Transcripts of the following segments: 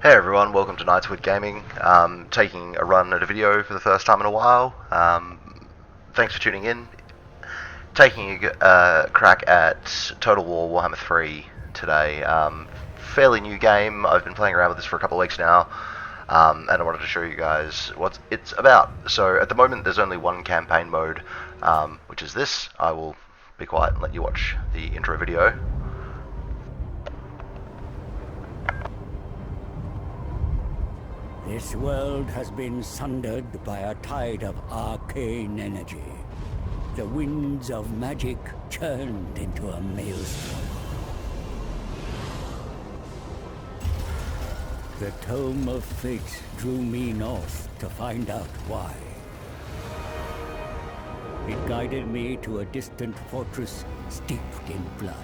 Hey everyone, welcome to Nightswood Gaming. Taking a run at a video for the first time in a while. Thanks for tuning in. Taking a crack at Total War Warhammer 3 today. Fairly new game. I've been playing around with this for a couple of weeks now, and I wanted to show you guys what it's about. So at the moment there's only one campaign mode, which is this. I will be quiet and let you watch the intro video. This world has been sundered by a tide of arcane energy. The winds of magic churned into a maelstrom. The Tome of Fate drew me north to find out why. It guided me to a distant fortress steeped in blood.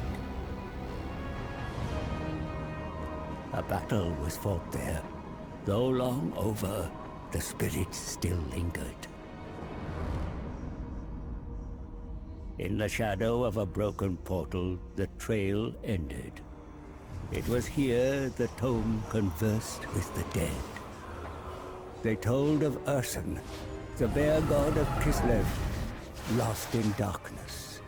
A battle was fought there. Though long over, the spirits still lingered. In the shadow of a broken portal, the trail ended. It was here the tome conversed with the dead. They told of Urson, the bear god of Kislev, lost in darkness.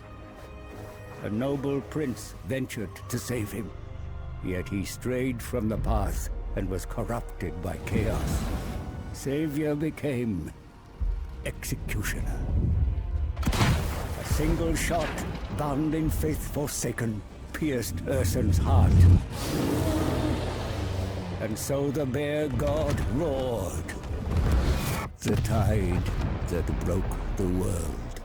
A noble prince ventured to save him, yet he strayed from the path and was corrupted by chaos. Savior became executioner. A single shot, bound in faith forsaken, pierced Urson's heart. And so the bear god roared. The tide that broke the world.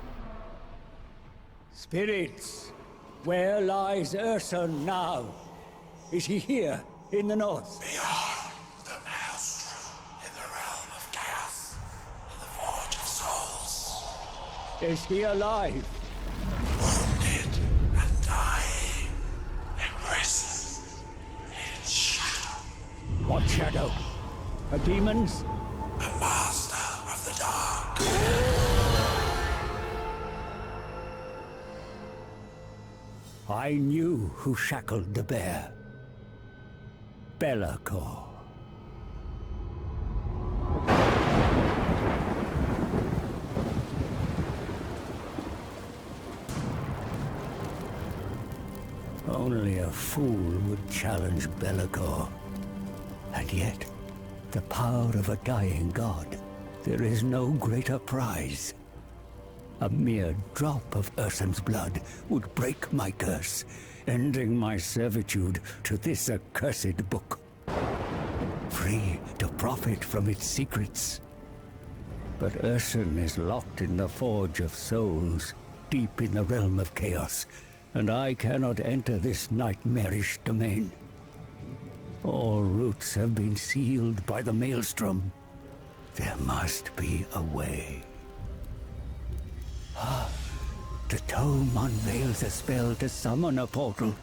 Spirits, where lies Urson now? Is he here? In the north. Beyond the maelstrom, in the realm of chaos, in the forge of souls. Is he alive? Wounded and dying, imprisoned in shadow. What shadow? A demon's? A master of the dark. I knew who shackled the bear. Belacor. Only a fool would challenge Belacor. And yet, the power of a dying god, there is no greater prize. A mere drop of Urson's blood would break my curse, ending my servitude to this accursed book. Free to profit from its secrets. But Urson is locked in the Forge of Souls, deep in the realm of chaos, and I cannot enter this nightmarish domain. All routes have been sealed by the maelstrom. There must be a way. The tome unveils a spell to summon a portal.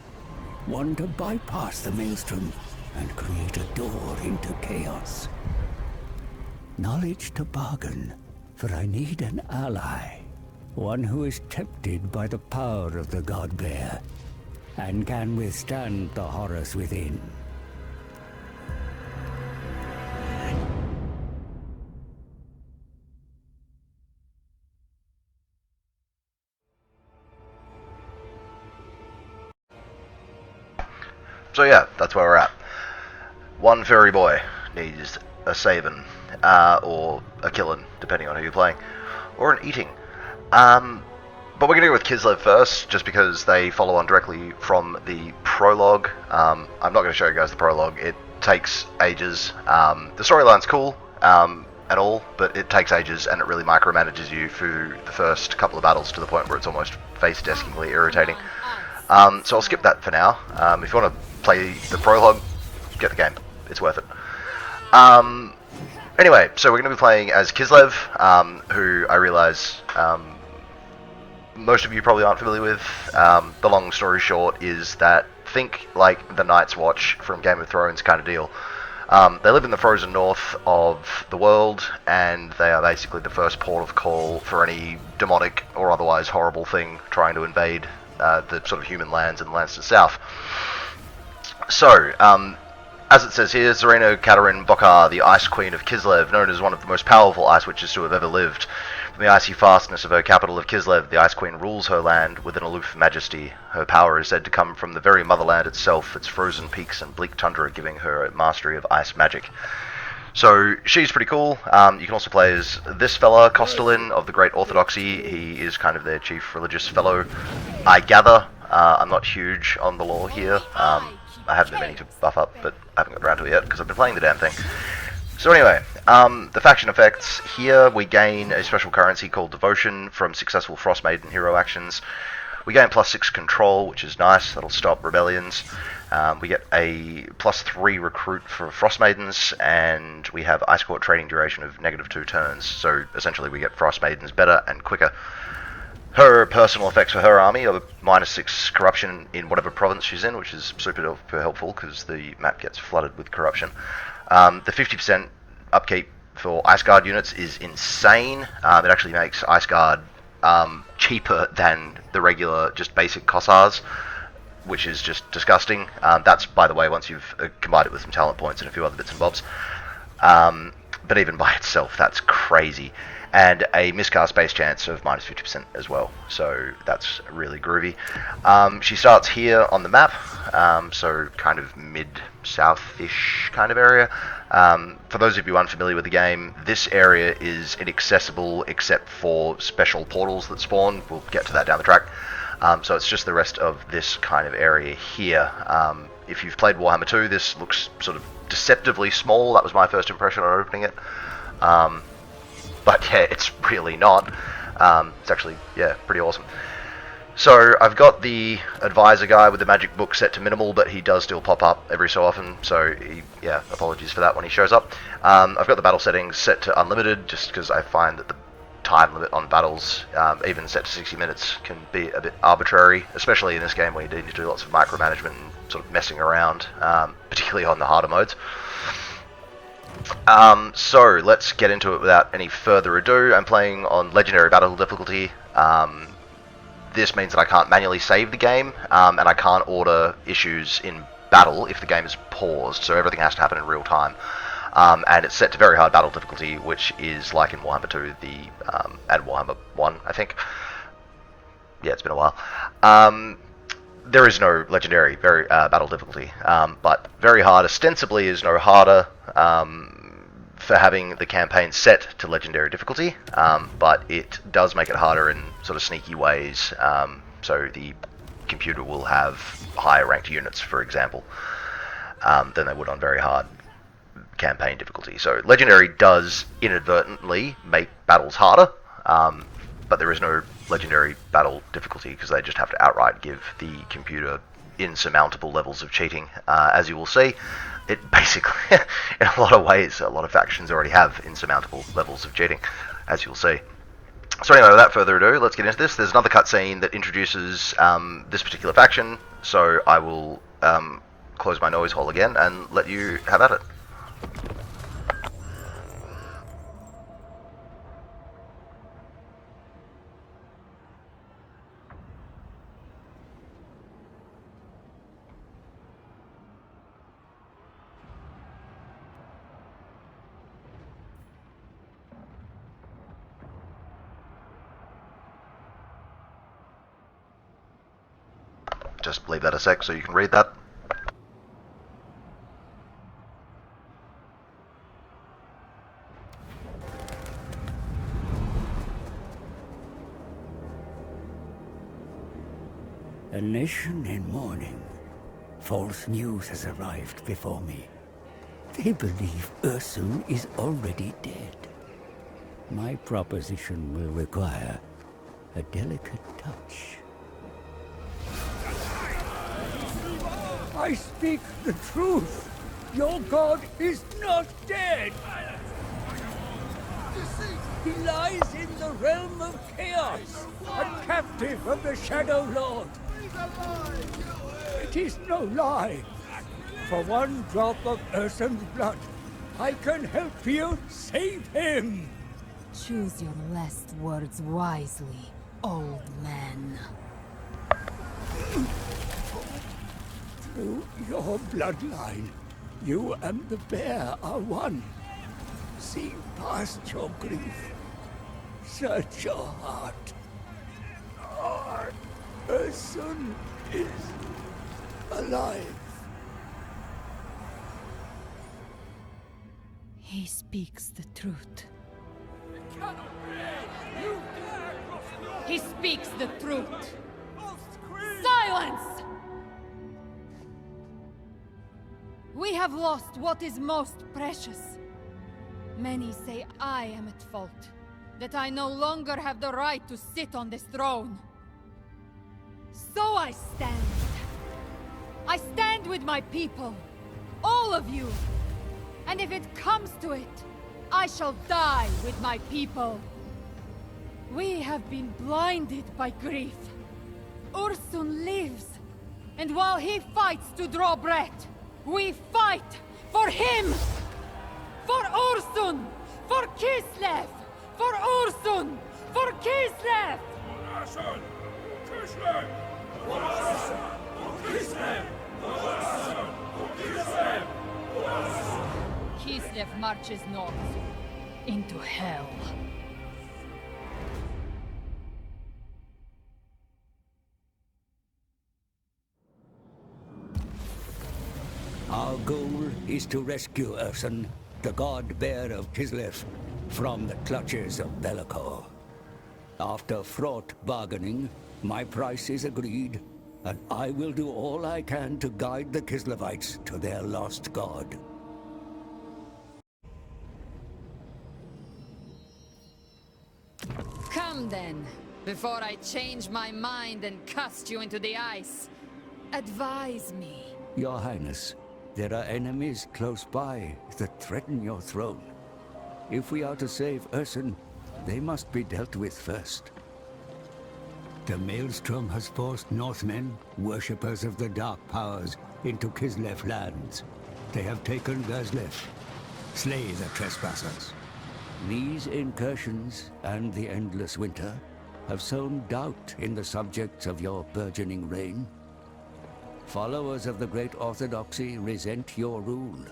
One to bypass the maelstrom and create a door into chaos. Knowledge to bargain, for I need an ally. One who is tempted by the power of the god bear and can withstand the horrors within. So yeah, that's where we're at. One furry boy needs a saving, or a killing, depending on who you're playing, or an eating. But we're going to go with Kislev first, just because they follow on directly from the prologue. I'm not going to show you guys the prologue. It takes ages. The storyline's cool and all, but it takes ages, and it really micromanages you through the first couple of battles to the point where it's almost face-deskingly irritating. So I'll skip that for now. If you want to play the prologue, get the game. It's worth it. Anyway, so we're going to be playing as Kislev, who I realise most of you probably aren't familiar with. The long story short is that, think like the Night's Watch from Game of Thrones kind of deal. They live in the frozen north of the world, and they are basically the first port of call for any demonic or otherwise horrible thing trying to invade the sort of human lands and the lands to the south. So, as it says here, Zareno Katerin Bokar, the Ice Queen of Kislev, known as one of the most powerful Ice Witches to have ever lived. From the icy fastness of her capital of Kislev, the Ice Queen rules her land with an aloof majesty. Her power is said to come from the very motherland itself, its frozen peaks and bleak tundra giving her a mastery of ice magic. So she's pretty cool. You can also play as this fella, Kostelin of the Great Orthodoxy. He is kind of their chief religious fellow, I gather. I'm not huge on the lore here. I have been meaning to buff up, but I haven't got around to it yet because I've been playing the damn thing. So anyway, the faction effects. Here we gain a special currency called Devotion from successful Frostmaiden hero actions. We gain +6 control, which is nice. That'll stop rebellions. We get a +3 recruit for Frostmaidens, and we have Ice Court trading duration of -2 turns. So essentially we get Frostmaidens better and quicker. Her personal effects for her army are -6 corruption in whatever province she's in, which is super helpful because the map gets flooded with corruption. The 50% upkeep for Ice Guard units is insane. It actually makes Ice Guard cheaper than the regular, just basic Kossars, which is just disgusting. That's, by the way, once you've combined it with some talent points and a few other bits and bobs. But even by itself, that's crazy. And a miscast base chance of -50% as well, so that's really groovy. She starts here on the map, so kind of mid-south-ish kind of area. For those of you unfamiliar with the game, this area is inaccessible except for special portals that spawn. We'll get to that down the track. So it's just the rest of this kind of area here. If you've played Warhammer 2, this looks sort of deceptively small. That was my first impression on opening it. But yeah, it's really not. It's actually, yeah, pretty awesome. So I've got the advisor guy with the magic book set to minimal, but he does still pop up every so often, so yeah, apologies for that when he shows up. I've got the battle settings set to unlimited, just because I find that the time limit on battles, even set to 60 minutes, can be a bit arbitrary, especially in this game where you need to do lots of micromanagement and sort of messing around, particularly on the harder modes. So let's get into it without any further ado. I'm playing on Legendary Battle difficulty. This means that I can't manually save the game, and I can't order issues in battle if the game is paused, so everything has to happen in real time. And it's set to very hard battle difficulty, which is like in Warhammer 2, and Warhammer 1, I think. Yeah, it's been a while. There is no legendary battle difficulty, but very hard ostensibly is no harder for having the campaign set to legendary difficulty, but it does make it harder in sort of sneaky ways. So the computer will have higher ranked units, for example, than they would on very hard campaign difficulty. So legendary does inadvertently make battles harder, but there is no legendary battle difficulty because they just have to outright give the computer insurmountable levels of cheating. As you will see, it basically, in a lot of ways, a lot of factions already have insurmountable levels of cheating, as you'll see. So anyway, without further ado, let's get into this. There's another cutscene that introduces this particular faction, so I will close my noise hole again and let you have at it. Just leave that a sec so you can read that. A nation in mourning. False news has arrived before me. They believe Ursun is already dead. My proposition will require a delicate touch. I speak the truth. Your god is not dead. He lies in the realm of chaos, a captive of the Shadow Lord. It is no lie. For one drop of Ursun's blood, I can help you save him. Choose your last words wisely, old man. Through your bloodline, You and the bear are one. See past your grief. Search your heart. Her son is alive. He speaks the truth. He speaks the truth. Silence! We have lost what is most precious. Many say I am at fault, that I no longer have the right to sit on this throne. So I stand. I stand with my people, all of you. And if it comes to it, I shall die with my people. We have been blinded by grief. Ursun lives, and while he fights to draw breath, we fight for him! For Ursun! For Kislev! For Ursun! For Kislev! Ursun! Kislev! Ursun! Kislev! Ursun! Kislev! Kislev marches north, into hell. Our goal is to rescue Ursun, the god bear of Kislev, from the clutches of Bellicor. After fraught bargaining, my price is agreed, and I will do all I can to guide the Kislevites to their lost god. Come then, before I change my mind and cast you into the ice. Advise me. Your Highness, there are enemies close by that threaten your throne. If we are to save Ursun, they must be dealt with first. The Maelstrom has forced Northmen, worshippers of the Dark Powers, into Kislev lands. They have taken Gazlev. Slay the trespassers. These incursions and the endless winter have sown doubt in the subjects of your burgeoning reign. Followers of the Great Orthodoxy resent your rule.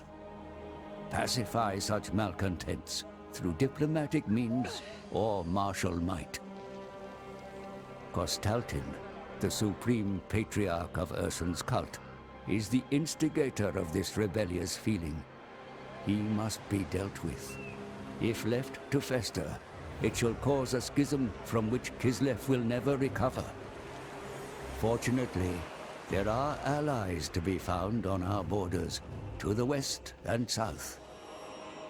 Pacify such malcontents through diplomatic means or martial might. Kostaltin, the supreme patriarch of Ursun's cult, is the instigator of this rebellious feeling. He must be dealt with. If left to fester, it shall cause a schism from which Kislev will never recover. Fortunately, there are allies to be found on our borders, to the west and south.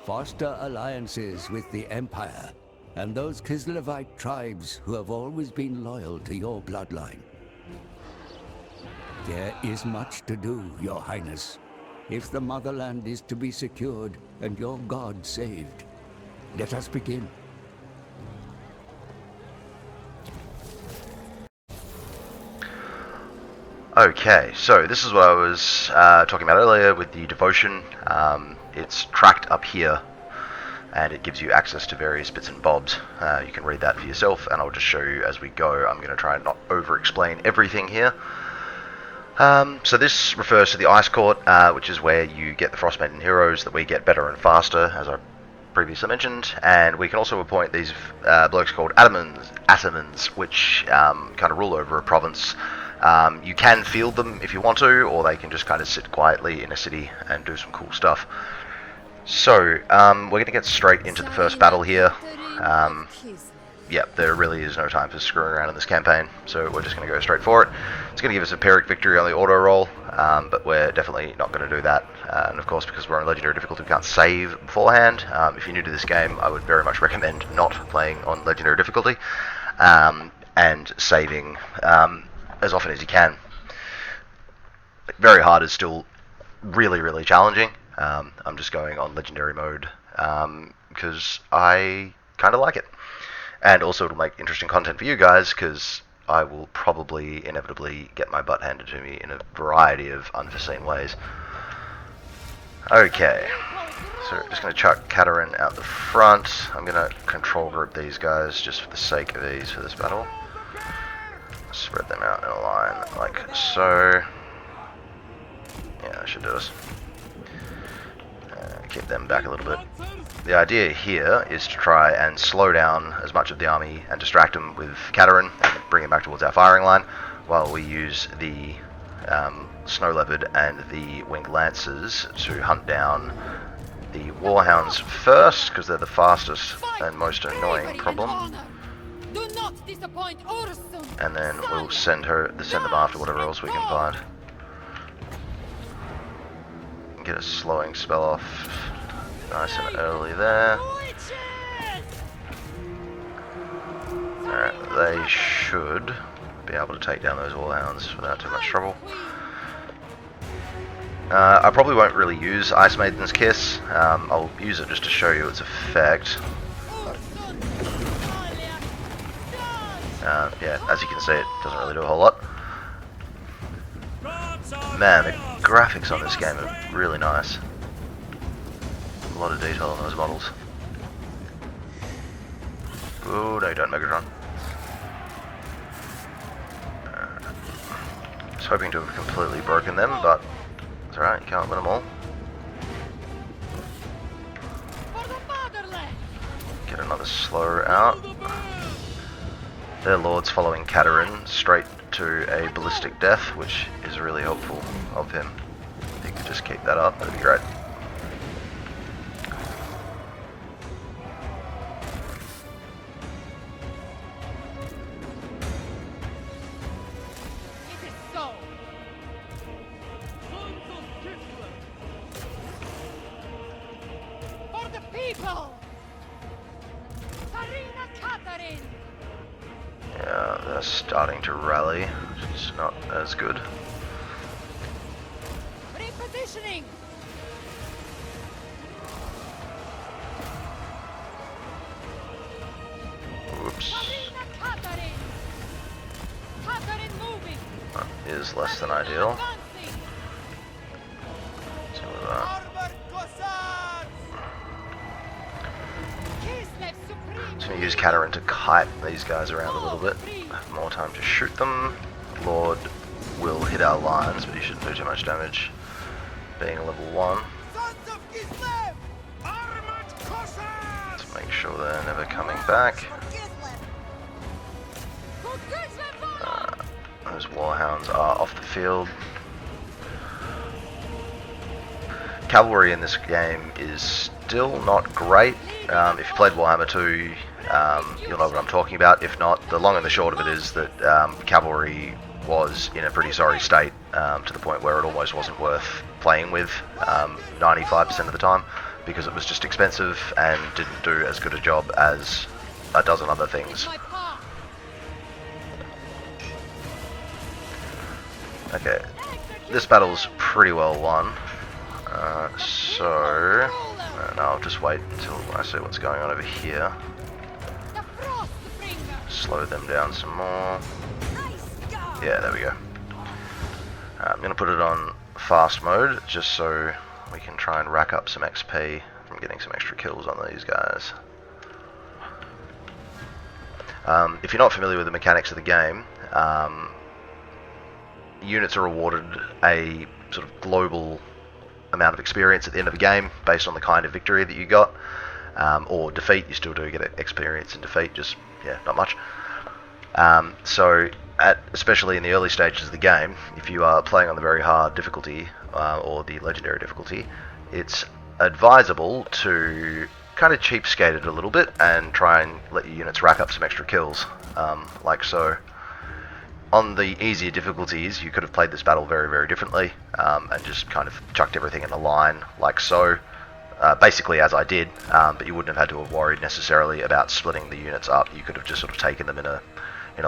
Foster alliances with the Empire, and those Kislevite tribes who have always been loyal to your bloodline. There is much to do, Your Highness, if the motherland is to be secured and your god saved. Let us begin. Okay, so this is what I was talking about earlier with the devotion. It's tracked up here, and it gives you access to various bits and bobs. You can read that for yourself, and I'll just show you as we go. I'm going to try and not over-explain everything here. So this refers to the Ice Court, which is where you get the Frostmaiden heroes that we get better and faster, as I previously mentioned, and we can also appoint these blokes called Atamans, which kind of rule over a province. You can field them if you want to, or they can just kind of sit quietly in a city and do some cool stuff. So, we're going to get straight into the first battle here. Yep, there really is no time for screwing around in this campaign, so we're just going to go straight for it. It's going to give us a Pyrrhic victory on the auto roll, but we're definitely not going to do that. And of course, because we're on Legendary difficulty, we can't save beforehand. If you're new to this game, I would very much recommend not playing on Legendary difficulty, and saving as often as you can. Very hard is still really, really challenging. I'm just going on Legendary mode because I kind of like it. And also it'll make interesting content for you guys, because I will probably inevitably get my butt handed to me in a variety of unforeseen ways. Okay, so just going to chuck Katerin out the front. I'm going to control group these guys just for the sake of ease for this battle. Spread them out in a line like so. Yeah, that should do us. keep them back a little bit. The idea here is to try and slow down as much of the army and distract them with Katerin and bring him back towards our firing line, while we use the Snow Leopard and the Winged Lancers to hunt down the Warhounds first, because they're the fastest and most annoying problem. Do not disappoint Ursun. And then we'll send them after whatever else we can find. Get a slowing spell off nice and early there. Alright, they should be able to take down those Warhounds without too much trouble. I probably won't really use Ice Maiden's Kiss. I'll use it just to show you its effect. Yeah, as you can see, it doesn't really do a whole lot. Man, the graphics on this game are really nice. A lot of detail on those models. Oh, no you don't, Megatron. I was hoping to have completely broken them, but it's alright, you can't win them all. Get another slower out. Their lord's following Katerin straight to a ballistic death, which is really helpful of him. If he could just keep that up, that'd be great. It is so. For the people. Karina Katerin. Yeah, they're starting to rally, which is not as good. Repositioning. Oops. Karina Katerin. Katerin moving. That is less than ideal. Advancing. Some of that. Kislev Supreme. Just going to use Katerin to kite these guys around a little bit. Have more time to shoot them. Lord will hit our lines, but he shouldn't do too much damage, being a level 1. Sons of Kislev! Armored Cossacks! Let's make sure they're never coming back. Those Warhounds are off the field. Cavalry in this game is still not great. If you played Warhammer 2, you'll know what I'm talking about. If not, the long and the short of it is that cavalry was in a pretty sorry state, to the point where it almost wasn't worth playing with 95% of the time, because it was just expensive and didn't do as good a job as a dozen other things. Okay, this battle's pretty well won. And I'll just wait until I see what's going on over here. Slow them down some more. Yeah, there we go. I'm going to put it on fast mode, just so we can try and rack up some XP from getting some extra kills on these guys. If you're not familiar with the mechanics of the game, units are awarded a sort of global amount of experience at the end of the game based on the kind of victory that you got, or defeat. You still do get experience in defeat, just not much. So especially in the early stages of the game, if you are playing on the very hard difficulty or the legendary difficulty, it's advisable to kind of cheapskate it a little bit and try and let your units rack up some extra kills, like so. On the easier difficulties, you could have played this battle very, very differently, and just kind of chucked everything in a line, like so, basically as I did, but you wouldn't have had to have worried necessarily about splitting the units up. You could have just sort of taken them in a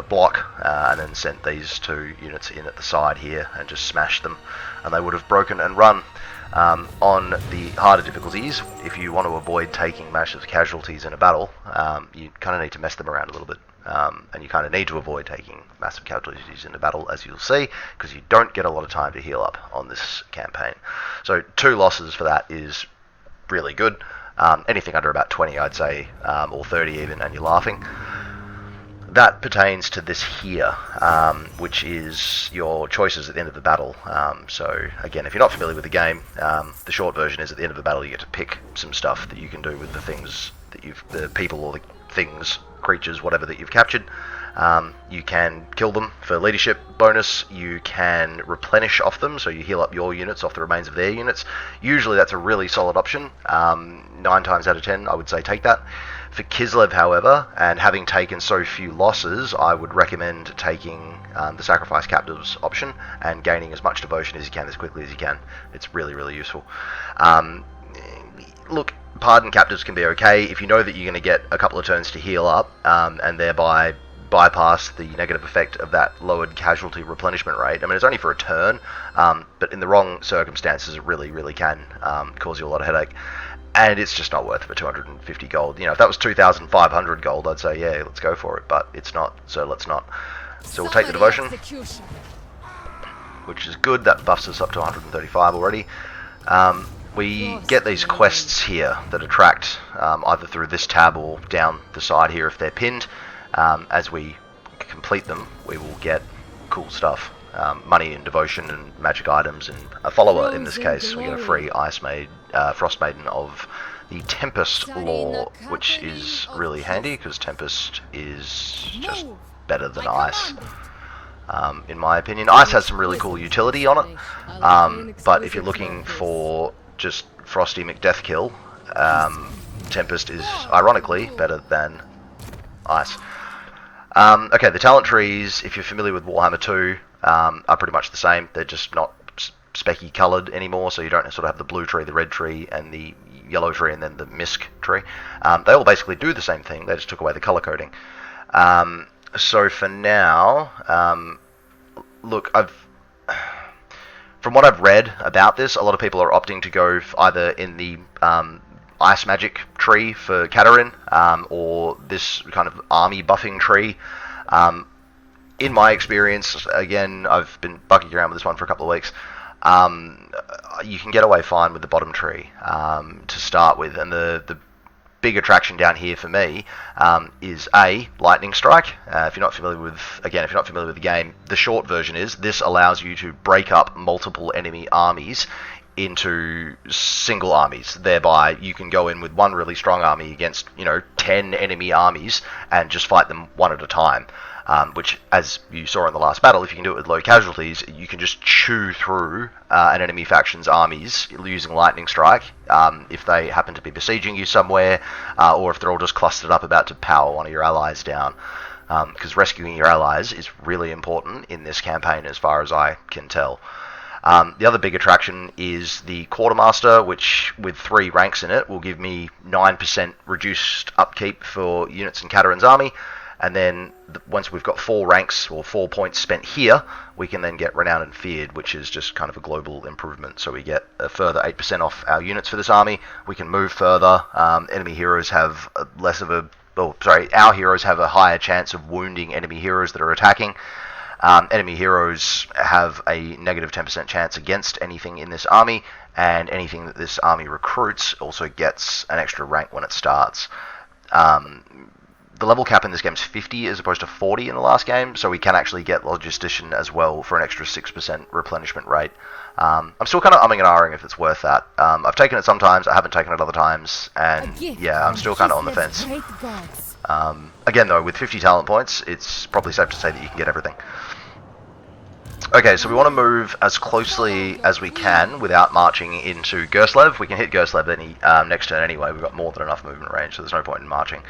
block, and then sent these two units in at the side here and just smashed them, and they would have broken and run. On the harder difficulties, if you want to avoid taking massive casualties in a battle, you kind of need to mess them around a little bit. And you kind of need to avoid taking massive casualties in a battle, as you'll see, because you don't get a lot of time to heal up on this campaign. So 2 losses for that is really good. Anything under about 20, I'd say, or 30 even, and you're laughing. that pertains to this here, which is your choices at the end of the battle. So again, if you're not familiar with the game, the short version is at the end of the battle you get to pick some stuff that you can do with the things that the people or the things, creatures, whatever that you've captured. You can kill them for leadership bonus. You can replenish off them, so you heal up your units off the remains of their units. Usually that's a really solid option. 9 times out of 10 I would say take that. For Kislev, however, and having taken so few losses, I would recommend taking the Sacrifice Captives option and gaining as much devotion as you can as quickly as you can. It's really, really useful. Look, Pardon Captives can be okay if you know that you're going to get a couple of turns to heal up, and thereby bypass the negative effect of that lowered casualty replenishment rate. I mean, it's only for a turn, but in the wrong circumstances, it really, really can cause you a lot of headache. And it's just not worth it for 250 gold. You know, if that was 2,500 gold, I'd say, yeah, let's go for it. But it's not, so let's not. So we'll take the devotion, which is good. That buffs us up to 135 already. We get these quests here that attract either through this tab or down the side here if they're pinned. As we complete them, we will get cool stuff. Money and devotion and magic items and a follower in this case. We get a free Frost Maiden of the Tempest lore, which is really handy because Tempest is just better than Ice. In my opinion, Ice has some really cool utility on it, but if you're looking for just Frosty McDeathkill, Tempest is ironically better than Ice. Okay, the talent trees, if you're familiar with Warhammer 2, are pretty much the same. They're just not specky coloured anymore, so you don't sort of have the blue tree, the red tree, and the yellow tree, and then the misc tree. They all basically do the same thing. They just took away the colour coding. So for now, look, from what I've read about this, a lot of people are opting to go either in the Ice Magic tree for Katerin, or this kind of army buffing tree. In my experience, again, I've been bucking around with this one for a couple of weeks, you can get away fine with the bottom tree to start with, and the big attraction down here for me is Lightning Strike. If you're not familiar with the game, the short version is this allows you to break up multiple enemy armies into single armies. Thereby, you can go in with one really strong army against 10 enemy armies and just fight them one at a time. Which, as you saw in the last battle, if you can do it with low casualties, you can just chew through an enemy faction's armies using Lightning Strike if they happen to be besieging you somewhere, or if they're all just clustered up about to power one of your allies down. Because rescuing your allies is really important in this campaign as far as I can tell. The other big attraction is the Quartermaster, which with 3 ranks in it will give me 9% reduced upkeep for units in Katerin's army. And then once we've got 4 ranks or 4 points spent here, we can then get Renowned and Feared, which is just kind of a global improvement. So we get a further 8% off our units for this army. We can move further. Enemy heroes have our heroes have a higher chance of wounding enemy heroes that are attacking. Enemy heroes have a negative 10% chance against anything in this army, and anything that this army recruits also gets an extra rank when it starts. The level cap in this game is 50 as opposed to 40 in the last game, so we can actually get Logistician as well for an extra 6% replenishment rate. I'm still kind of umming and ahhing if it's worth that. I've taken it sometimes, I haven't taken it other times, and yeah, I'm still kind of on the fence. Again though, with 50 talent points, it's probably safe to say that you can get everything. Okay, so we want to move as closely as we can without marching into Kislev. We can hit Kislev any next turn anyway. We've got more than enough movement range, so there's no point in marching.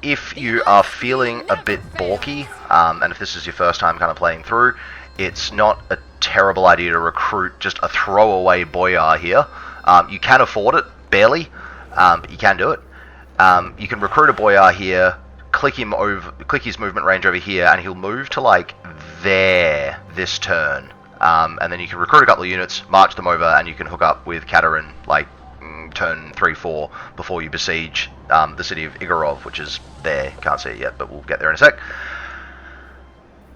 If you are feeling a bit balky, and if this is your first time kind of playing through, it's not a terrible idea to recruit just a throwaway boyar here. You can afford it, barely, but you can do it. You can recruit a boyar here, click his movement range over here, and he'll move to like there this turn. And then you can recruit a couple of units, march them over, and you can hook up with Katerin like turn 3-4 before you besiege the city of Igorov, which is there. Can't see it yet, but we'll get there in a sec.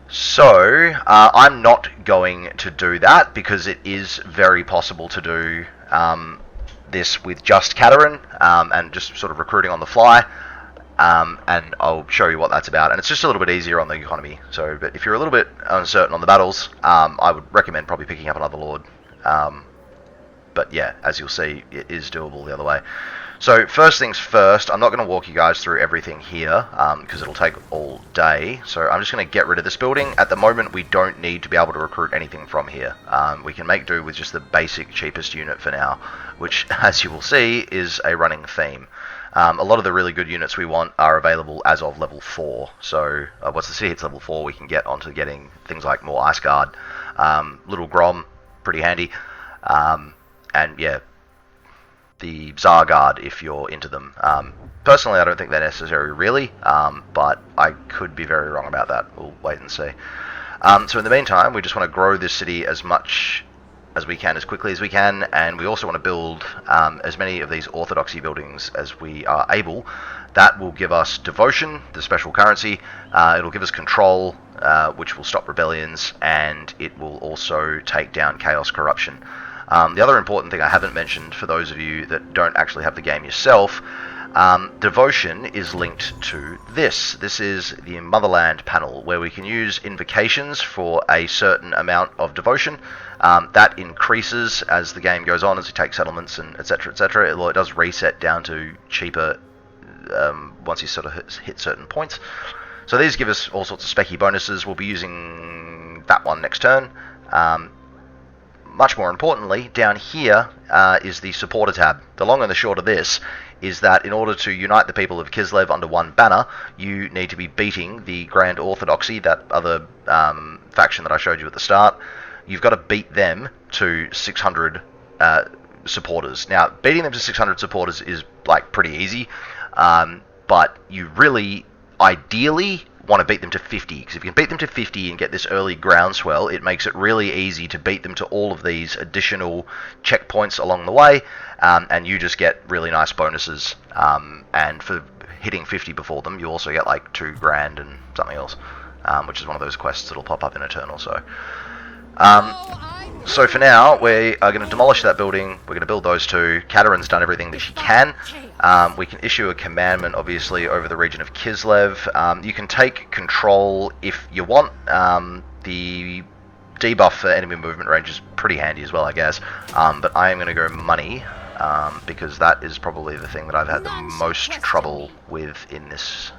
So I'm not going to do that because it is very possible to do this with just Katerin and just sort of recruiting on the fly. and I'll show you what that's about. And it's just a little bit easier on the economy. So, but if you're a little bit uncertain on the battles, I would recommend probably picking up another lord. But yeah, as you'll see, it is doable the other way. So first things first, I'm not going to walk you guys through everything here because it'll take all day. So I'm just going to get rid of this building. At the moment, we don't need to be able to recruit anything from here. We can make do with just the basic cheapest unit for now, which, as you will see, is a running theme. A lot of the really good units we want are available as of level 4. So once the city hits level 4, we can get onto getting things like more Ice Guard, Little Grom, pretty handy, and yeah, the Tsar Guard if you're into them. Personally, I don't think they're necessary really, but I could be very wrong about that. We'll wait and see. So in the meantime, we just want to grow this city as much as we can, as quickly as we can, and we also want to build as many of these orthodoxy buildings as we are able. That will give us devotion, the special currency. It'll give us control, which will stop rebellions, and it will also take down chaos corruption. The other important thing I haven't mentioned for those of you that don't actually have the game yourself, devotion is linked to this. This is the Motherland panel, where we can use invocations for a certain amount of devotion. That increases as the game goes on, as you take settlements and etc, etc. It does reset down to cheaper once you sort of hit certain points. So these give us all sorts of specky bonuses. We'll be using that one next turn. Much more importantly, down here is the supporter tab. The long and the short of this is that in order to unite the people of Kislev under one banner, you need to be beating the Grand Orthodoxy, that other faction that I showed you at the start. You've got to beat them to 600 supporters. Now, beating them to 600 supporters is like pretty easy, but you really, ideally, want to beat them to 50, because if you can beat them to 50 and get this early groundswell, it makes it really easy to beat them to all of these additional checkpoints along the way, and you just get really nice bonuses. And for hitting 50 before them, you also get like 2 grand and something else, which is one of those quests that'll pop up in Eternal. So for now, we are going to demolish that building. We're going to build those 2. Katarin's done everything that she can. We can issue a commandment, obviously, over the region of Kislev. You can take control if you want. The debuff for enemy movement range is pretty handy as well, I guess. But I am going to go money, because that is probably the thing that I've had the most trouble with in this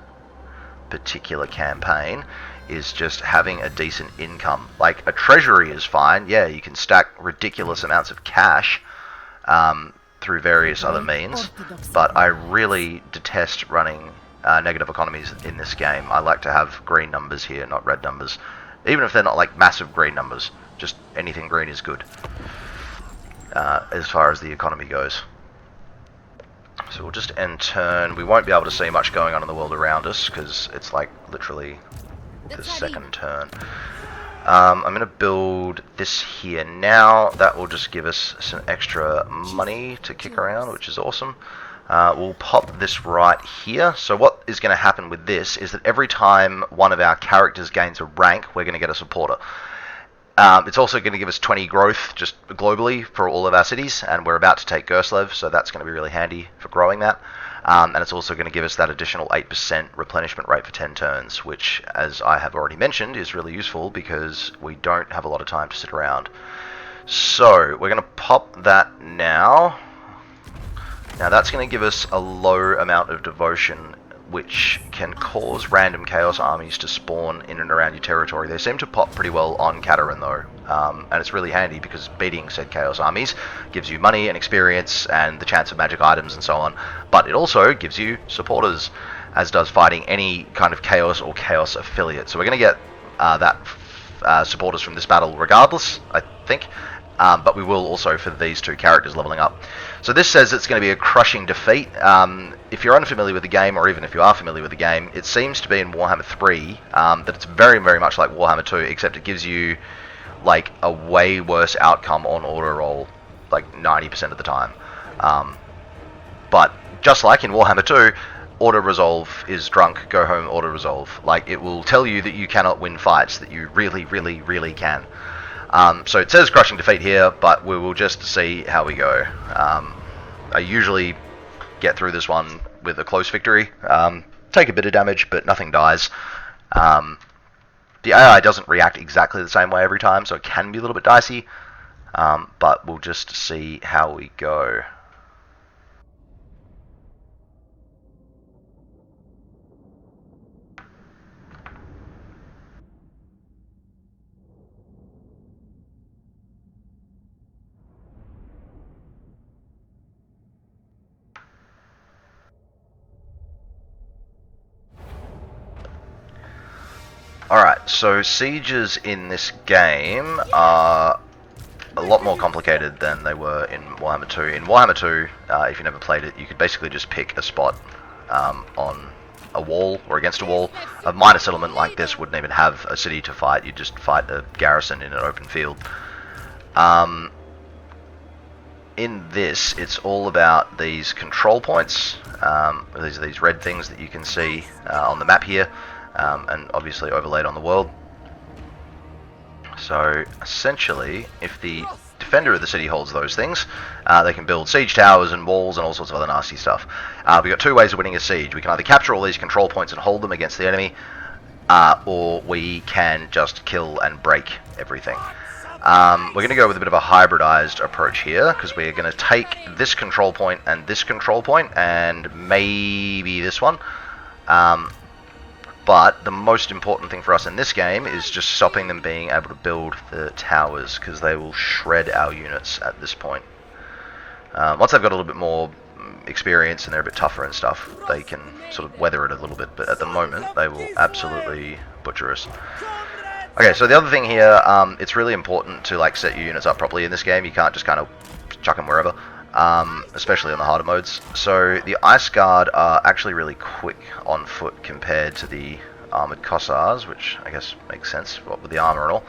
particular campaign, is just having a decent income. Like, a treasury is fine. Yeah, you can stack ridiculous amounts of cash through various other means, but I really detest running negative economies in this game. I like to have green numbers here, not red numbers. Even if they're not like massive green numbers, just anything green is good as far as the economy goes. So we'll just end turn. We won't be able to see much going on in the world around us because it's like literally the second turn. I'm going to build this here now. That will just give us some extra money to kick around, which is awesome. We'll pop this right here. So what is going to happen with this is that every time one of our characters gains a rank, we're going to get a supporter. It's also going to give us 20 growth just globally for all of our cities, and we're about to take Kislev, so that's going to be really handy for growing that. And it's also going to give us that additional 8% replenishment rate for 10 turns, which, as I have already mentioned, is really useful because we don't have a lot of time to sit around. So we're going to pop that now. Now that's going to give us a low amount of devotion, which can cause random chaos armies to spawn in and around your territory. They seem to pop pretty well on Katarin though, and it's really handy because beating said chaos armies gives you money and experience and the chance of magic items and so on, but it also gives you supporters, as does fighting any kind of chaos or chaos affiliate. So we're going to get supporters from this battle regardless, I think. But we will also for these 2 characters leveling up. So this says it's going to be a crushing defeat. If you're unfamiliar with the game, or even if you are familiar with the game, it seems to be in Warhammer 3 that it's very, very much like Warhammer 2, except it gives you like a way worse outcome on auto roll, like 90% of the time. But just like in Warhammer 2, auto resolve is drunk, go home, auto resolve. Like, it will tell you that you cannot win fights that you really, really, really can. So it says crushing defeat here, but we will just see how we go. I usually get through this one with a close victory, take a bit of damage, but nothing dies. The AI doesn't react exactly the same way every time, so it can be a little bit dicey, but we'll just see how we go. Alright, so sieges in this game are a lot more complicated than they were in Warhammer 2. In Warhammer 2, if you never played it, you could basically just pick a spot on a wall or against a wall. A minor settlement like this wouldn't even have a city to fight, you'd just fight a garrison in an open field. In this, it's all about these control points. These are these red things that you can see on the map here. And obviously overlaid on the world. So essentially, if the defender of the city holds those things, they can build siege towers and walls and all sorts of other nasty stuff. We've got two ways of winning a siege. We can either capture all these control points and hold them against the enemy, or we can just kill and break everything. We're going to go with a bit of a hybridized approach here, because we're going to take this control point and maybe this one. But the most important thing for us in this game is just stopping them being able to build the towers, because they will shred our units at this point. Once they've got a little bit more experience and they're a bit tougher and stuff, they can sort of weather it a little bit, but at the moment they will absolutely butcher us. Okay, so the other thing here, it's really important to like set your units up properly in this game. You can't just kind of chuck them wherever. Especially on the harder modes. So the Ice Guard are actually really quick on foot compared to the Armored Cossars, which I guess makes sense with the armor and all.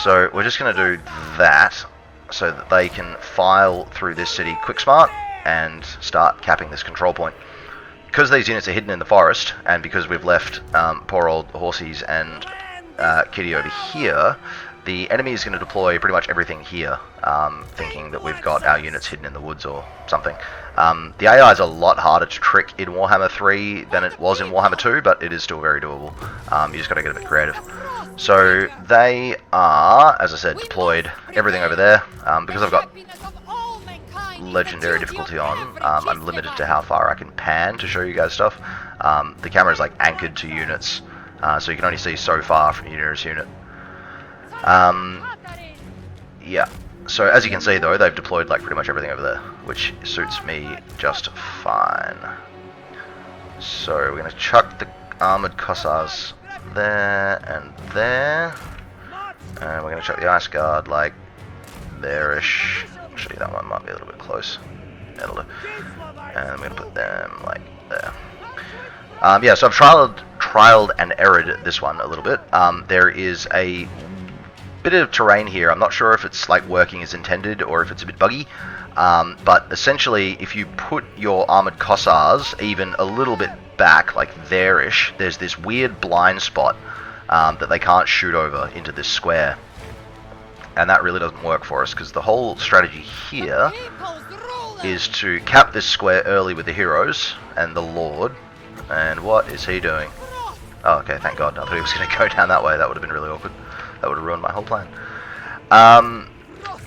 So we're just going to do that so that they can file through this city quick smart and start capping this control point. Because these units are hidden in the forest, and because we've left poor old Horsies and Kitty over here, the enemy is going to deploy pretty much everything here, thinking that we've got our units hidden in the woods or something. The AI is a lot harder to trick in Warhammer 3 than it was in Warhammer 2, but it is still very doable. You just got to get a bit creative. So they are, as I said, deployed everything over there. Because I've got legendary difficulty on, I'm limited to how far I can pan to show you guys stuff. The camera is like anchored to units, so you can only see so far from your nearest unit. Yeah, so as you can see though, they've deployed like pretty much everything over there, which suits me just fine. So we're going to chuck the Armored Cossars there and there, and we're going to chuck the Ice Guard like there-ish. Actually, that one might be a little bit close. That'll do. And I'm going to put them like there. Yeah, so I've trialed and errored this one a little bit. There is a bit of terrain here. I'm not sure if it's like working as intended or if it's a bit buggy, but essentially if you put your Armored Cossars even a little bit back, like there-ish, there's this weird blind spot that they can't shoot over into this square, and that really doesn't work for us, because the whole strategy here is to cap this square early with the heroes and the Lord. And what is he doing? Oh, okay, thank God. I thought he was going to go down that way. That would have been really awkward. That would have ruined my whole plan.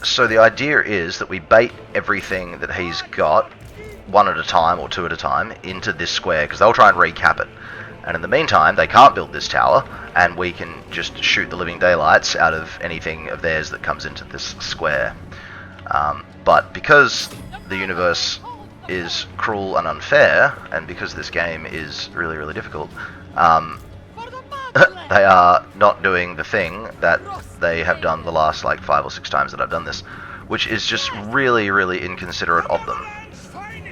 So the idea is that we bait everything that he's got, one at a time or two at a time, into this square, because they'll try and recap it. And in the meantime, they can't build this tower, and we can just shoot the living daylights out of anything of theirs that comes into this square. But because the universe is cruel and unfair, and because this game is really, really difficult, they are not doing the thing that they have done the last like 5 or 6 times that I've done this, which is just really, really inconsiderate of them.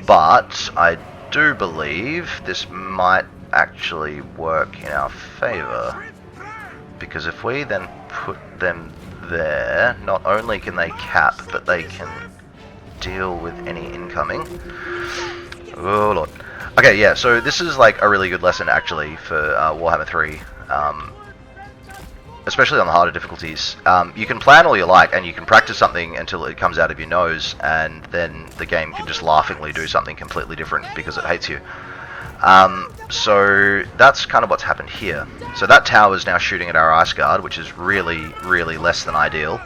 But I do believe this might actually work in our favor, because if we then put them there, not only can they cap, but they can deal with any incoming. Oh lord. Okay, yeah, so this is like a really good lesson actually for Warhammer 3, especially on the harder difficulties. You can plan all you like, and you can practice something until it comes out of your nose, and then the game can just laughingly do something completely different because it hates you. So that's kind of what's happened here. So that tower is now shooting at our ice guard, which is really, really less than ideal.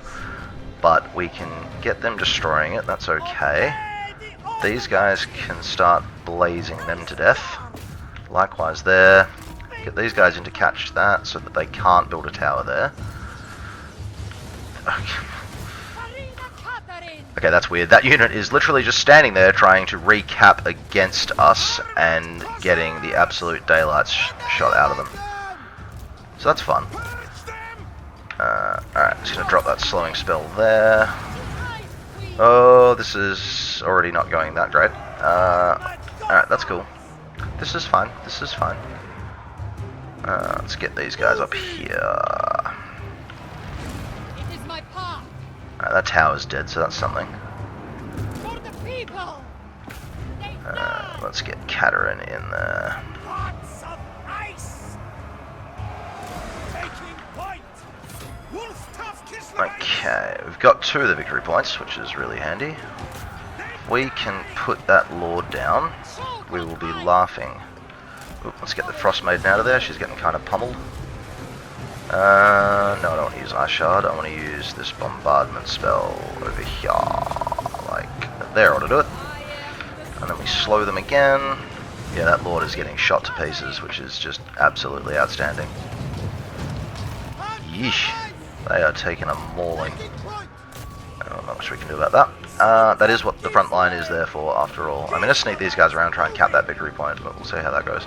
But we can get them destroying it, that's okay. These guys can start blazing them to death. Likewise there. Get these guys in to catch that so that they can't build a tower there. Okay, that's weird. That unit is literally just standing there trying to recap against us and getting the absolute daylights shot out of them. So that's fun. Alright, just gonna drop that slowing spell there. Oh, this is already not going that great. Alright, that's cool. This is fine. This is fine. Let's get these guys up here. Alright, that tower's dead, so that's something. Let's get Katerin in there. Okay, we've got 2 of the victory points, which is really handy. If we can put that lord down, we will be laughing. Oop, let's get the Frost Maiden out of there, she's getting kind of pummeled. No, I don't want to use Ice Shard, I want to use this bombardment spell over here. Like, there ought to do it. And then we slow them again. Yeah, that lord is getting shot to pieces, which is just absolutely outstanding. Yeesh. They are taking a mauling. Not much we can do about that. That is what the front line is there for, after all. I'm going to sneak these guys around and try and cap that victory point, but we'll see how that goes.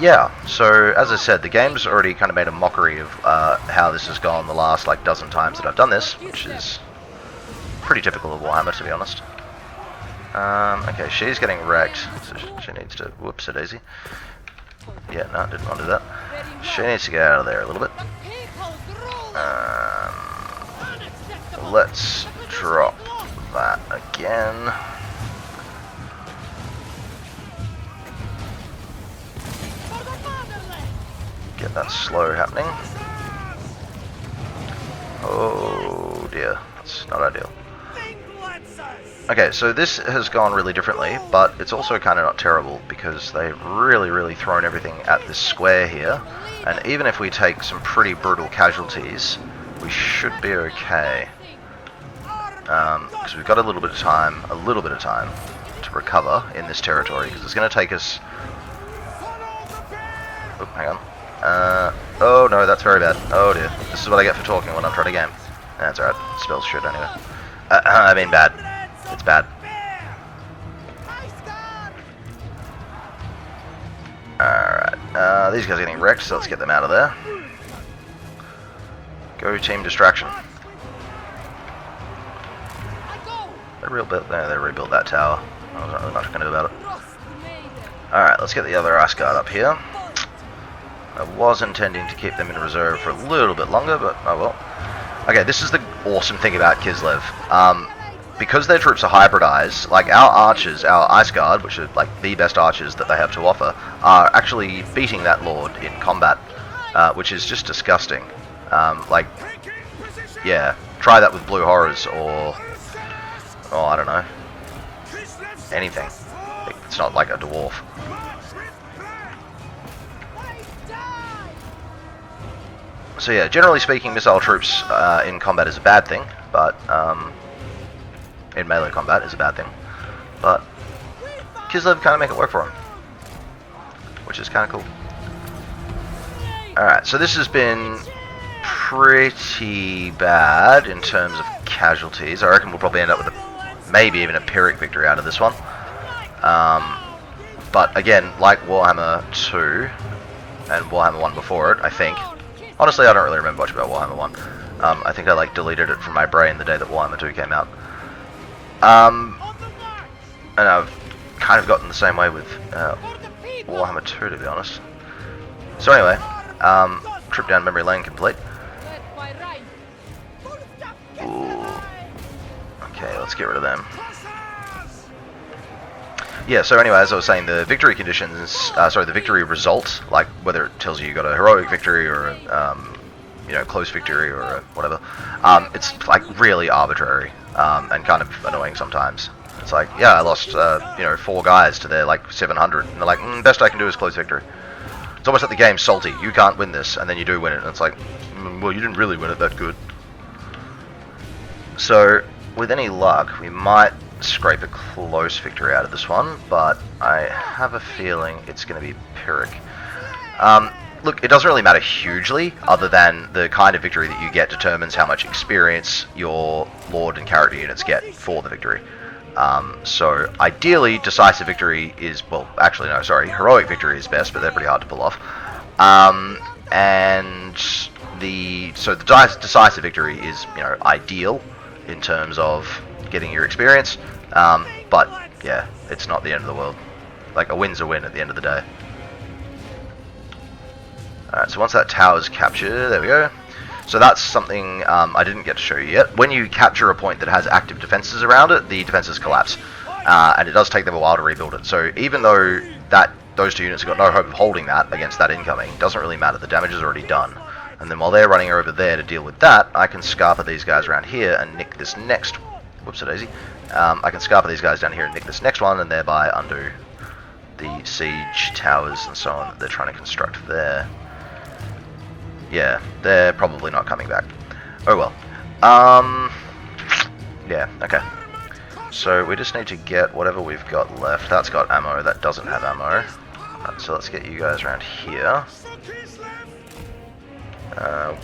Yeah, so as I said, the game's already kind of made a mockery of how this has gone the last like dozen times that I've done this, which is pretty typical of Warhammer, to be honest. Okay, she's getting wrecked, so she needs to... Whoops, a daisy. Yeah, no, didn't want to do that. She needs to get out of there a little bit. Let's drop that again. Get that slow happening. Oh dear, that's not ideal. Okay, so this has gone really differently, but it's also kind of not terrible because they've really thrown everything at this square here. And even if we take some pretty brutal casualties, we should be okay. Because we've got a little bit of time to recover in this territory, because it's going to take us... Oh, hang on. Oh no, that's very bad. Oh dear. This is what I get for talking when I'm trying to game. That's alright. Spells shit anyway. I mean bad. It's bad. Alright. These guys are getting wrecked, so let's get them out of there. Go team distraction. They rebuilt that tower. There's not really much I can do about it. Alright, let's get the other ice guard up here. I was intending to keep them in reserve for a little bit longer, but oh well. Okay, this is the awesome thing about Kislev. Because their troops are hybridized, like our archers, our ice guard, which are like the best archers that they have to offer, are actually beating that lord in combat, which is just disgusting. Like, yeah, try that with blue horrors or I don't know, anything. It's not like a dwarf. So yeah, generally speaking, missile troops in combat is a bad thing, but in melee combat is a bad thing. But Kislev kind of make it work for him, which is kind of cool. Alright, so this has been pretty bad in terms of casualties. I reckon we'll probably end up with maybe even a Pyrrhic victory out of this one. But again, like Warhammer 2 and Warhammer 1 before it, I think. Honestly, I don't really remember much about Warhammer 1. I think I like deleted it from my brain the day that Warhammer 2 came out. And I've kind of gotten the same way with Warhammer 2, to be honest. So anyway, trip down memory lane complete. Ooh. Okay, let's get rid of them. Yeah, so anyway, as I was saying, the victory conditions, the victory result, like whether it tells you got a heroic victory or a, close victory or whatever, it's like really arbitrary and kind of annoying sometimes. It's like, yeah, I lost, 4 guys to their, 700. And they're like, best I can do is close victory. It's almost like the game's salty. You can't win this, and then you do win it. And it's like, well, you didn't really win it that good. So, with any luck, we might scrape a close victory out of this one, but I have a feeling it's going to be Pyrrhic. Look, it doesn't really matter hugely, other than the kind of victory that you get determines how much experience your Lord and character units get for the victory. So, ideally, decisive victory is, well, actually, no, sorry, heroic victory is best, but they're pretty hard to pull off. The decisive victory is, ideal in terms of getting your experience, but, yeah, it's not the end of the world. Like, a win's a win at the end of the day. Alright, so once that tower's captured, there we go. So that's something I didn't get to show you yet. When you capture a point that has active defenses around it, the defenses collapse. And it does take them a while to rebuild it. So even though those 2 units have got no hope of holding that against that incoming, it doesn't really matter. The damage is already done. And then while they're running over there to deal with that, I can scarper these guys around here and nick this next... Whoops-a-daisy. I can scarper these guys down here and nick this next one, and thereby undo the siege towers and so on that they're trying to construct there. Yeah, they're probably not coming back. Oh well. Yeah, okay. So we just need to get whatever we've got left. That's got ammo, that doesn't have ammo. So let's get you guys around here.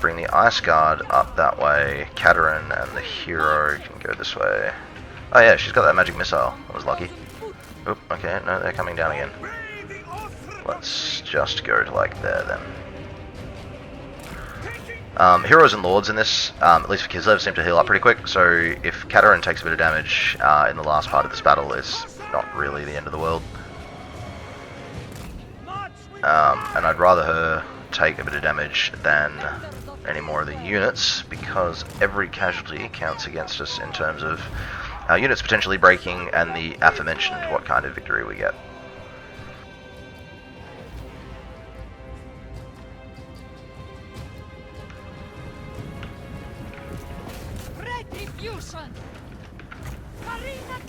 Bring the Ice Guard up that way. Katerin and the hero can go this way. Oh yeah, she's got that magic missile. I was lucky. Oop, okay, no, they're coming down again. Let's just go to like there then. Heroes and Lords in this, at least for Kislev, seem to heal up pretty quick, so if Katerin takes a bit of damage in the last part of this battle, it's not really the end of the world. And I'd rather her take a bit of damage than any more of the units, because every casualty counts against us in terms of units potentially breaking and the aforementioned what kind of victory we get.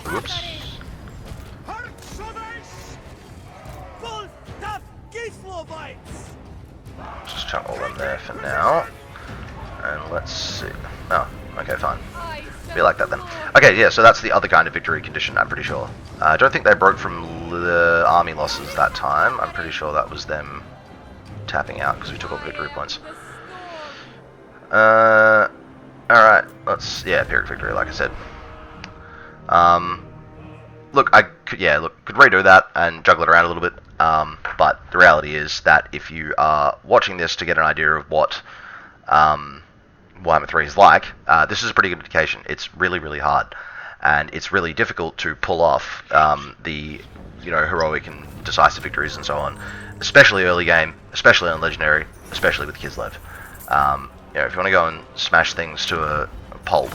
Whoops. Just chuck all them there for now. And let's see. Oh, okay, fine. Be like that then. Okay, yeah, so that's the other kind of victory condition, I'm pretty sure. I don't think they broke from the army losses that time. I'm pretty sure that was them tapping out because we took all the victory points. Alright, yeah, Pyrrhic victory, like I said. Look, could redo that and juggle it around a little bit, but the reality is that if you are watching this to get an idea of what Warhammer 3 is like, this is a pretty good indication. It's really, really hard, and it's really difficult to pull off the heroic and decisive victories and so on, especially early game, especially on Legendary, especially with Kislev. If you want to go and smash things to a pulp,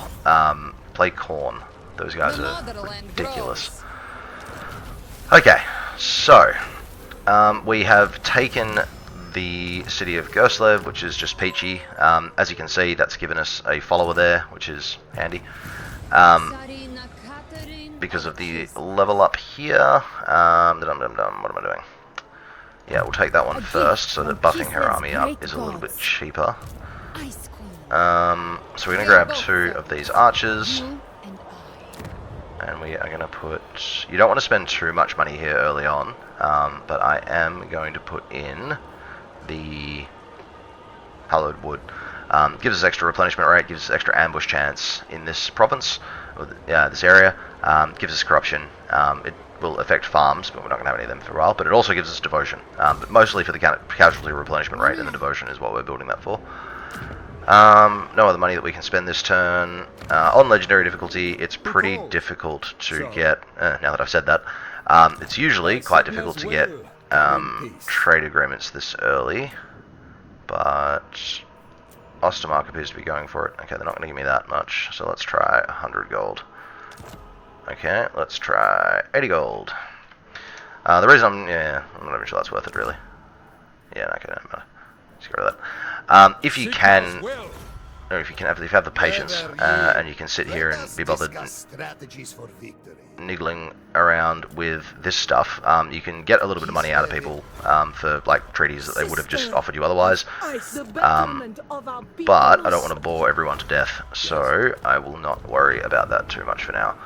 play Khorne. Those guys are ridiculous. Okay, so we have taken the city of Kislev, which is just peachy. As you can see, that's given us a follower there, which is handy. Because of the level up here. What am I doing? Yeah, we'll take that one first, so that buffing her army up is a little bit cheaper. So we're going to grab 2 of these archers. And we are going to put... You don't want to spend too much money here early on, but I am going to put in the Hallowed Wood. Gives us extra replenishment rate, gives us extra ambush chance in this province, or this area. Gives us corruption. It will affect farms, but we're not going to have any of them for a while. But it also gives us devotion, but mostly for the casualty replenishment rate, and the devotion is what we're building that for. No other money that we can spend this turn. On Legendary difficulty, it's pretty difficult to get, now that I've said that, it's usually quite difficult to get trade agreements this early, but Ostermark appears to be going for it. Okay, they're not going to give me that much, so let's try 100 gold. Okay, let's try 80 gold. The reason I'm not even sure that's worth it, really. Yeah, okay, no matter. Let's get rid of that. If you can or if you have the patience, and you can sit here and be bothered strategies for victory. niggling around with this stuff, you can get a little bit of money out of people for like treaties that they would have just offered you otherwise. But I don't want to bore everyone to death, so I will not worry about that too much for now.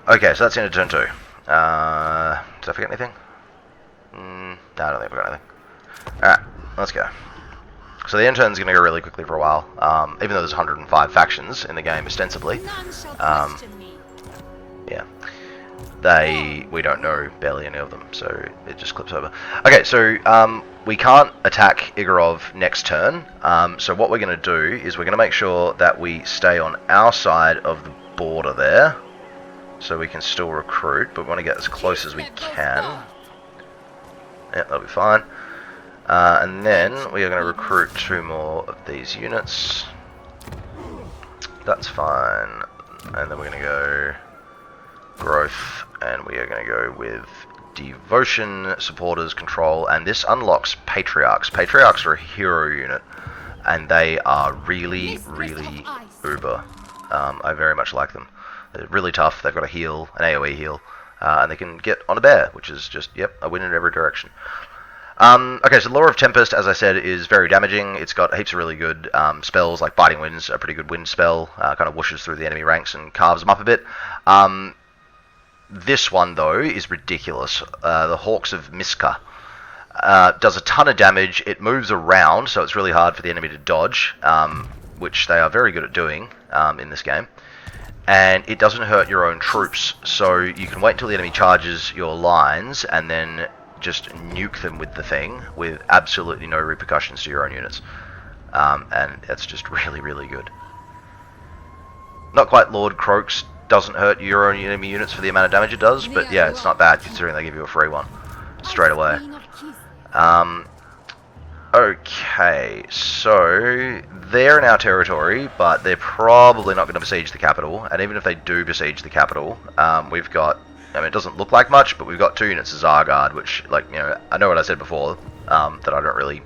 Okay, so that's the end of turn 2. Did I forget anything? No, I don't think I forgot anything. Alright, let's go. So the end turn's going to go really quickly for a while, even though there's 105 factions in the game, ostensibly. Yeah. We don't know barely any of them, so it just clips over. Okay, so we can't attack Igorov next turn, so what we're going to do is we're going to make sure that we stay on our side of the border there, so we can still recruit, but we want to get as close as we can. Yeah, that'll be fine. And then we are going to recruit 2 more of these units. That's fine. And then we're going to go growth, and we are going to go with devotion, supporters, control, and this unlocks patriarchs. Patriarchs are a hero unit, and they are really, really uber. I very much like them. They're really tough. They've got a heal, an AoE heal, and they can get on a bear, which is just, yep, a win in every direction. Okay, so Law of Tempest, as I said, is very damaging. It's got heaps of really good spells, like Biting Winds, a pretty good wind spell, kind of whooshes through the enemy ranks and carves them up a bit. This one, though, is ridiculous. The Hawks of Miska does a ton of damage. It moves around, so it's really hard for the enemy to dodge, which they are very good at doing in this game. And it doesn't hurt your own troops, so you can wait until the enemy charges your lines, and then just nuke them with the thing with absolutely no repercussions to your own units. And that's just really, really good. Not quite Lord Croaks doesn't hurt your own enemy units for the amount of damage it does, but yeah, it's not bad considering they give you a free one straight away. Okay, so they're in our territory, but they're probably not going to besiege the capital, and even if they do besiege the capital, we've got, I mean, it doesn't look like much, but we've got 2 units of Zargard, which, like, you know what I said before, that I don't really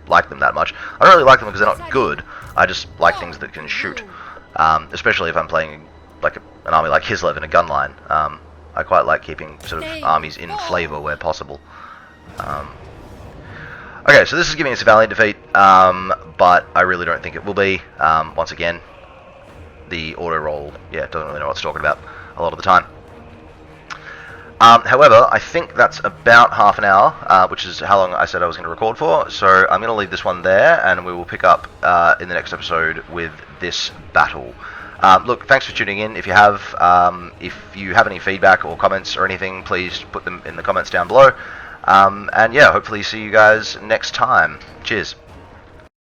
like them that much. I don't really like them because they're not good, I just like things that can shoot, especially if I'm playing, like, an army like Kislev in a gun line. I quite like keeping sort of armies in flavour where possible. Okay, so this is giving us a valiant defeat, but I really don't think it will be. Once again, the auto roll, yeah, doesn't really know what it's talking about a lot of the time. However, I think that's about half an hour, which is how long I said I was going to record for, so I'm going to leave this one there, and we will pick up in the next episode with this battle. Look, thanks for tuning in. If you have any feedback or comments or anything, please put them in the comments down below. And yeah, hopefully see you guys next time. Cheers.